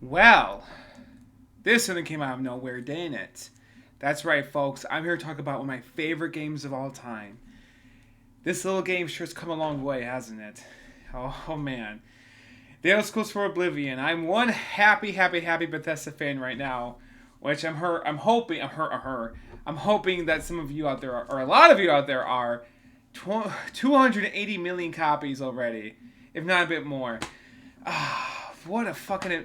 Well, this one came out of nowhere, didn't it? That's right, folks. I'm here to talk about one of my favorite games of all time. This little game sure's come a long way, hasn't it? Oh man. The Elder Scrolls for Oblivion. I'm one happy Bethesda fan right now, which I'm hoping that some of you out there, or a lot of you out there, are 280 million copies already, if not a bit more. What a fucking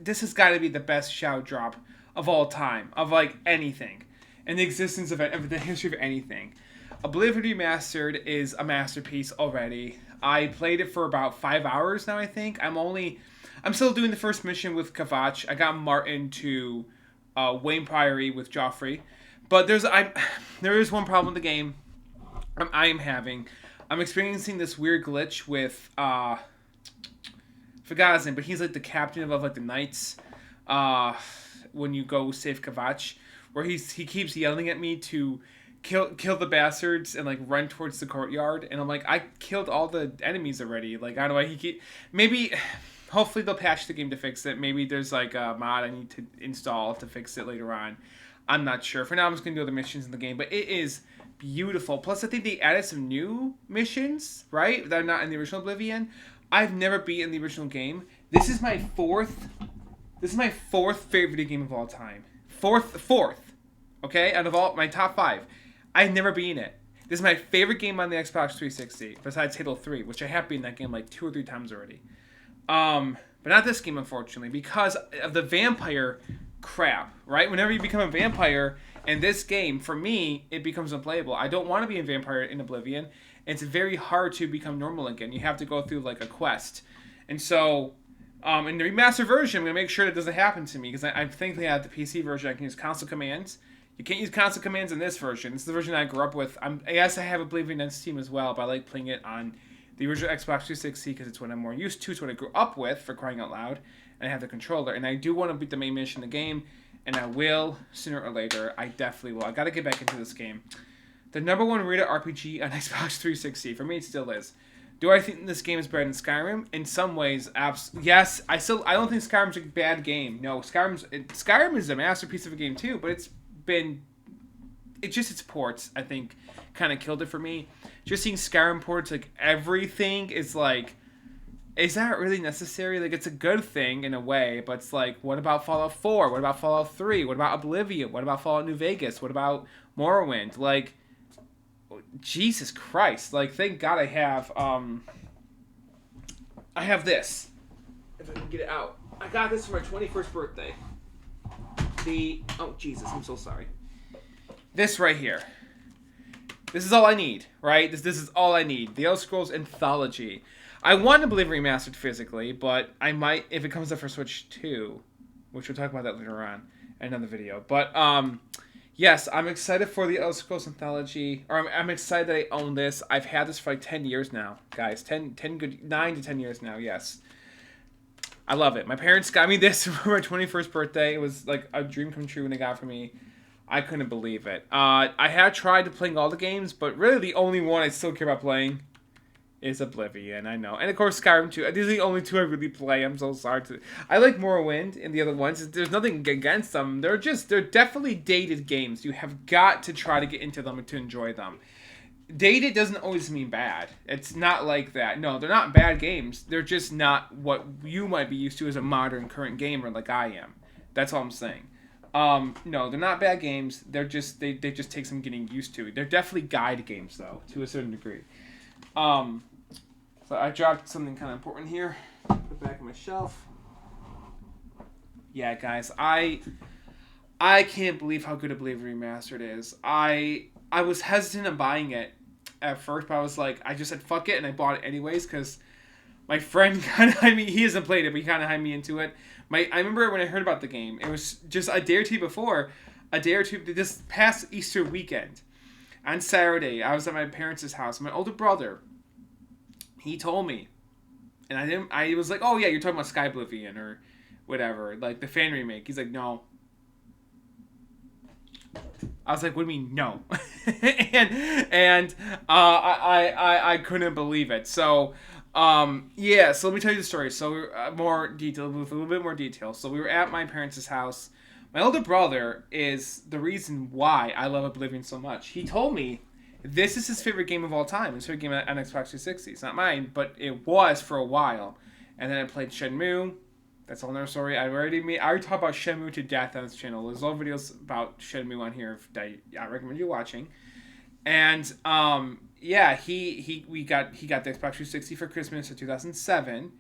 this has got to be the best shout drop of all time of like anything, in the existence of the history of anything. Oblivion Remastered is a masterpiece already. I played it for about 5 hours now. I think I'm still doing the first mission with Kavach. I got Martin to Wayne Priory with Joffrey, but there is one problem with the game. I am having. I'm experiencing this weird glitch with forgot his name, but he's like the captain of like the knights. When you go save Kavach, where he keeps yelling at me to kill the bastards and like run towards the courtyard, and I'm like, I killed all the enemies already. Like, I don't know. He keep maybe. Hopefully they'll patch the game to fix it. Maybe there's like a mod I need to install to fix it later on. I'm not sure. For now, I'm just gonna do other missions in the game, but it is beautiful. Plus, I think they added some new missions, right? That are not in the original Oblivion. I've never beaten the original game. This is my fourth. This is my fourth favorite video game of all time. Fourth. Okay, out of all my top five, I've never beaten it. This is my favorite game on the Xbox 360, besides Halo 3, which I have beaten that game like 2 or 3 times already. But not this game, unfortunately, because of the vampire crap, right? Whenever you become a vampire in this game, for me, it becomes unplayable. I don't want to be a vampire in Oblivion. It's very hard to become normal again. You have to go through like a quest. And so, in the remastered version, I'm going to make sure that doesn't happen to me, because I think they have the PC version. I can use console commands. You can't use console commands in this version. This is the version I grew up with. Yes, I have Oblivion on Steam as well, but I like playing it on the original Xbox 360 because it's what I'm more used to. It's what I grew up with, for crying out loud. And I have the controller. And I do want to beat the main mission in the game, and I will sooner or later. I definitely will. I got to get back into this game. The number one rated RPG on Xbox 360. For me, it still is. Do I think this game is better than Skyrim? In some ways, yes. I don't think Skyrim's a bad game. No, Skyrim is a masterpiece of a game too, but its ports, I think, kind of killed it for me. Just seeing Skyrim ports, like, everything is like, is that really necessary? Like, it's a good thing in a way, but it's like, what about Fallout 4? What about Fallout 3? What about Oblivion? What about Fallout New Vegas? What about Morrowind? Like, Jesus Christ. Like, thank God I have this. If I can get it out. I got this for my 21st birthday. Oh, Jesus, I'm so sorry. This right here. This is all I need, right? This is all I need. The Elder Scrolls Anthology. I want to believe remastered physically, but I might if it comes up for Switch 2, which we'll talk about that later on in another video. But yes, I'm excited for the Elder Scrolls Anthology. Or I'm excited that I own this. I've had this for like 10 years now, guys. 9 to 10 years now. Yes. I love it. My parents got me this for my 21st birthday. It was like a dream come true when they got it for me. I couldn't believe it. I have tried to playing all the games, but really the only one I still care about playing is Oblivion. I know. And of course Skyrim 2. These are the only two I really play. I'm so sorry. I like Morrowind and the other ones. There's nothing against them. They're definitely dated games. You have got to try to get into them and to enjoy them. Dated doesn't always mean bad. It's not like that. No, they're not bad games. They're just not what you might be used to as a modern current gamer like I am. That's all I'm saying. No, they're not bad games. They're just they just take some getting used to. They're definitely guide games though, to a certain degree. So I dropped something kind of important here. Put it back on my shelf. Yeah, guys, I can't believe how good Oblivion Remastered is. I was hesitant on buying it at first, but I was like, I just said fuck it, and I bought it anyways because my friend kind of he hasn't played it, but he kind of hyped me into it. I remember when I heard about the game, it was just a day or two this past Easter weekend. On Saturday, I was at my parents' house. My older brother, he told me, and I was like, oh yeah, you're talking about Sky Oblivion or whatever, like the fan remake. He's like, no. I was like, what do you mean, no? and I couldn't believe it. So Yeah, so let me tell you the story. So, more detail, with a little bit more detail. So, we were at my parents' house. My older brother is the reason why I love Oblivion so much. He told me this is his favorite game of all time. His favorite game on Xbox 360. It's not mine, but it was for a while. And then I played Shenmue. That's all another story. I already talk about Shenmue to death on this channel. There's all videos about Shenmue on here that I recommend you watching. And yeah, he got the Xbox 360 for Christmas in 2007.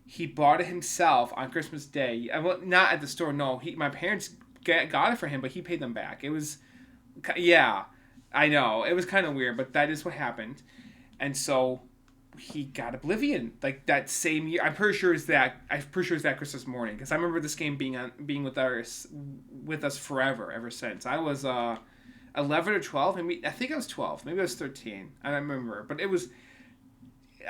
He bought it himself on Christmas Day. Well, not at the store. No, my parents got it for him, but he paid them back. It was, yeah, I know it was kind of weird, but that is what happened. And so he got Oblivion like that same year. I'm pretty sure it's that Christmas morning, because I remember this game being with us forever ever since. I was 11 or 12. Maybe I think I was 12. Maybe I was 13. I don't remember, but it was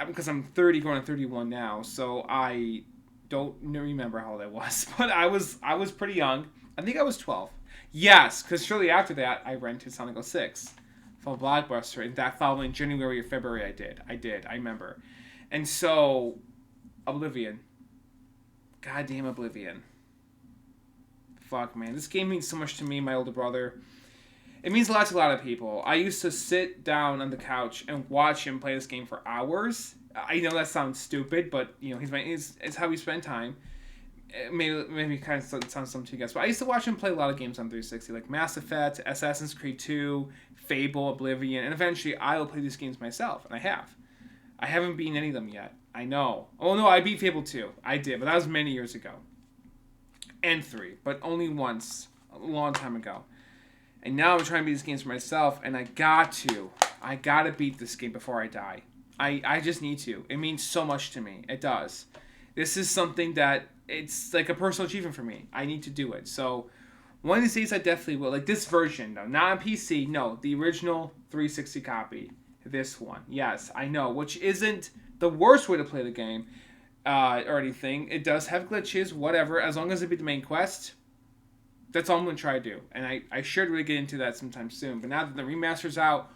because I'm 30 going on 31 now, so I don't remember how old I was, but I was pretty young. I think I was 12. Yes, because shortly after that I rented Sonic 06 from Blockbuster, and that following January or February I did. I remember. And so Oblivion. Goddamn Oblivion. Fuck, man. This game means so much to me, my older brother. It means a lot to a lot of people. I used to sit down on the couch and watch him play this game for hours. I know that sounds stupid, but you know, it's how we spend time. Maybe kind of sounds something to you guys, but I used to watch him play a lot of games on 360, like Mass Effect, Assassin's Creed 2, Fable, Oblivion, and eventually I will play these games myself, and I have. I haven't beaten any of them yet. I know. Oh no, I beat Fable 2. I did, but that was many years ago. And 3, but only once, a long time ago. And now I'm trying to beat these games for myself, and I gotta beat this game before I die. I just need to. It means so much to me. It does. This is something that, it's like a personal achievement for me. I need to do it. So, one of these days I definitely will. Like this version, though. Not on PC. No, the original 360 copy. This one. Yes, I know. Which isn't the worst way to play the game or anything. It does have glitches, whatever. As long as it be the main quest, that's all I'm going to try to do. And I should really get into that sometime soon. But now that the remaster's out,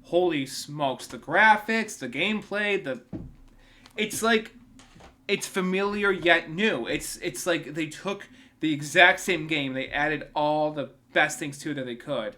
holy smokes. The graphics, the gameplay, it's like, it's familiar yet new. It's like they took the exact same game, they added all the best things to it that they could,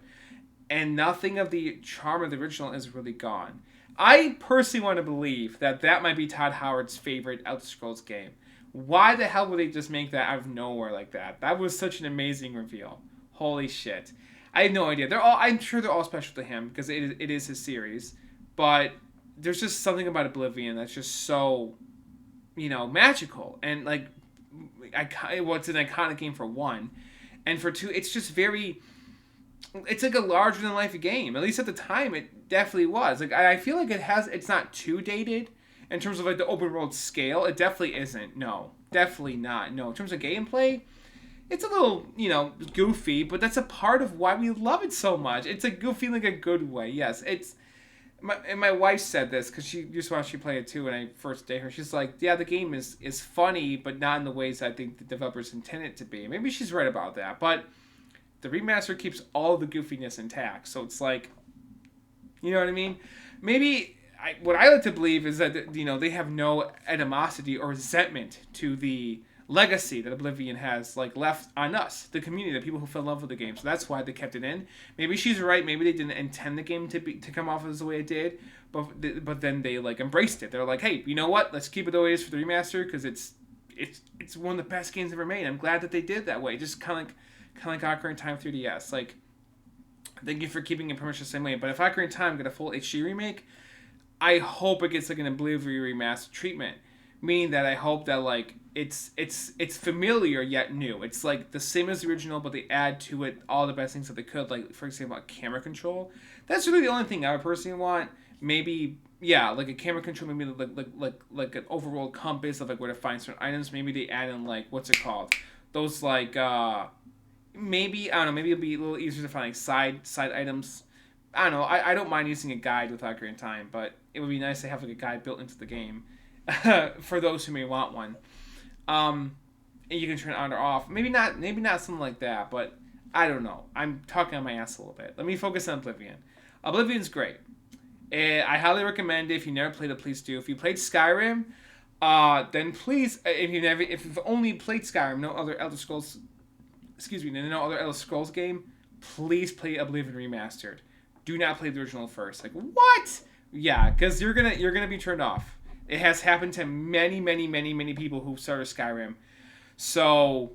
and nothing of the charm of the original is really gone. I personally want to believe that might be Todd Howard's favorite Elder Scrolls game. Why the hell would they just make that out of nowhere like that? That was such an amazing reveal. Holy shit. I have no idea. I'm sure they're all special to him because it is his series, but there's just something about Oblivion that's just so, magical, and like, what's an iconic game for one, and for two, it's just it's like a larger than life game. At least at the time, it definitely was. Like I feel like it's not too dated in terms of like the open world scale. It definitely isn't. No, definitely not. No, in terms of gameplay, it's a little goofy, but that's a part of why we love it so much. It's a goofy in like a good way. Yes, it's. My wife said this because she just watched me play it too when I first dated her. She's like, yeah, the game is funny, but not in the ways I think the developers intend it to be. Maybe she's right about that, but the remaster keeps all the goofiness intact. So it's like, you know what I mean? Maybe what I like to believe is that they have no animosity or resentment to the legacy that Oblivion has left on us, the community, the people who fell in love with the game. So that's why they kept it in. Maybe she's right. Maybe they didn't intend the game to come off as the way it did, but then they embraced it. They're like, hey, you know what? Let's keep it the way it is for the remaster because it's one of the best games ever made. I'm glad that they did that way. Just kind of like Ocarina of Time 3DS. Like, thank you for keeping it pretty much the same way. But if Ocarina of Time get a full HD remake, I hope it gets an Oblivion Remastered treatment. Meaning that I hope that it's familiar yet new. It's like the same as the original, but they add to it all the best things that they could. Like, for example, camera control. That's really the only thing I would personally want. Maybe, yeah, like a camera control. Maybe like an overworld compass of where to find certain items. Maybe they add in what's it called? Those maybe I don't know. Maybe it'll be a little easier to find side items. I don't know. I don't mind using a guide with Ocarina of Time, but it would be nice to have a guide built into the game. For those who may want one, and you can turn it on or off. Maybe not something like that, but I don't know. I'm talking on my ass a little bit. Let me focus on Oblivion. Oblivion's great. I highly recommend it. If you never played it, please do. If you played Skyrim, then please, if you've only played Skyrim, no other Elder Scrolls, no other Elder Scrolls game, please play Oblivion Remastered. Do not play the original first. Like, what? Yeah, because you're gonna be turned off. It has happened to many people who started Skyrim. So,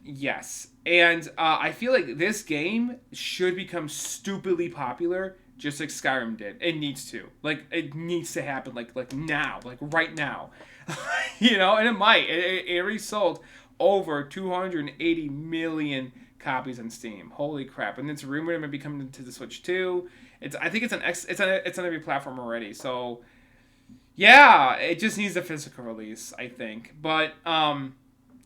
yes. And I feel like this game should become stupidly popular, just like Skyrim did. It needs to. Like, it needs to happen, like now. Like, right now. And it might. It already sold over 280 million copies on Steam. Holy crap. And it's rumored it might be coming to the Switch too. I think it's on every platform already. So, yeah, it just needs a physical release, I think. But, I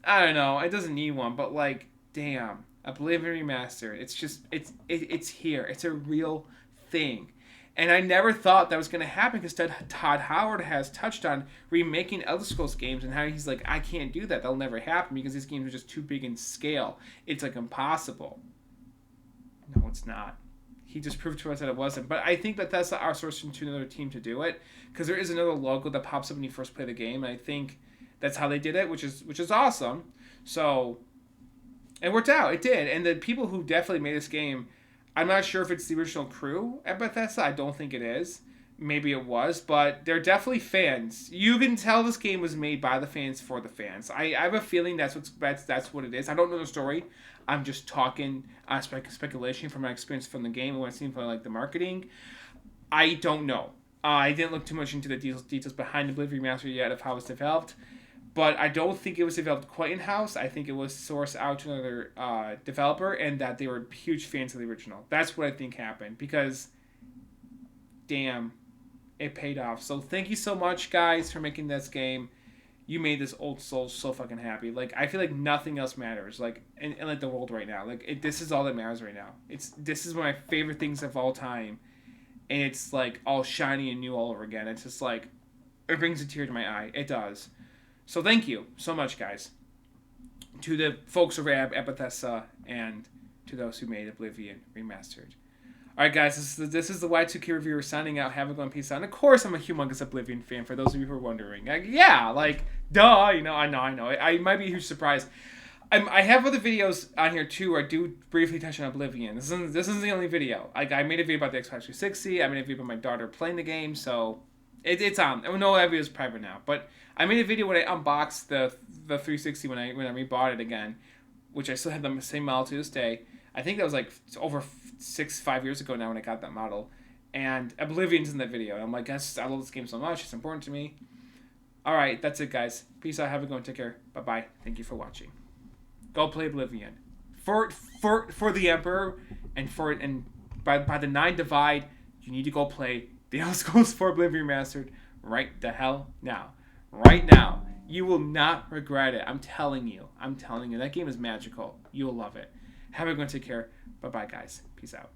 don't know. It doesn't need one, but like, damn, Oblivion Remastered. It's here. It's a real thing. And I never thought that was going to happen because Todd Howard has touched on remaking Elder Scrolls games and how he's like, I can't do that. That'll never happen because these games are just too big in scale. It's like impossible. No, it's not. He just proved to us that it wasn't. But I think Bethesda outsourced to another team to do it because there is another logo that pops up when you first play the game. And I think that's how they did it, which is awesome. So it worked out. It did. And the people who definitely made this game, I'm not sure if it's the original crew at Bethesda. I don't think it is. Maybe it was, but they're definitely fans. You can tell this game was made by the fans for the fans. I have a feeling that's what it is. I don't know the story. I'm just talking speculation from my experience from the game and what it seems like the marketing. I don't know. I didn't look too much into the details behind the Oblivion Remastered yet of how it's developed. But I don't think it was developed quite in-house. I think it was sourced out to another developer and that they were huge fans of the original. That's what I think happened because, damn, it paid off. So thank you so much, guys, for making this game. You made this old soul so fucking happy. Like, I feel like nothing else matters, like, in like, the world right now. Like, this is all that matters right now. This is one of my favorite things of all time. And it's, like, all shiny and new all over again. It's just, like, it brings a tear to my eye. It does. So thank you so much, guys, to the folks over at Bethesda and to those who made Oblivion Remastered. All right, guys, this is the Y2K reviewer signing out. Have a good one. Peace out. And of course, I'm a humongous Oblivion fan. For those of you who are wondering, duh. I know. I might be a huge surprise. I have other videos on here too where I do briefly touch on Oblivion. This isn't the only video. I made a video about the Xbox 360. I made a video about my daughter playing the game, so it's on. No, that video is private now, but I made a video when I unboxed the 360 when I rebought it again, which I still have the same model to this day. I think that was like over 5 years ago now when I got that model, and Oblivion's in that video. And I'm like, I love this game so much. It's important to me. All right, that's it, guys. Peace out. Have a good one. Take care. Bye bye. Thank you for watching. Go play Oblivion for the Emperor and by the 9 Divide. You need to go play the Elder Scrolls 4 Oblivion Remastered right the hell now. Right now. You will not regret it. I'm telling you. That game is magical. You will love it. Have a good one. Take care. Bye-bye, guys. Peace out.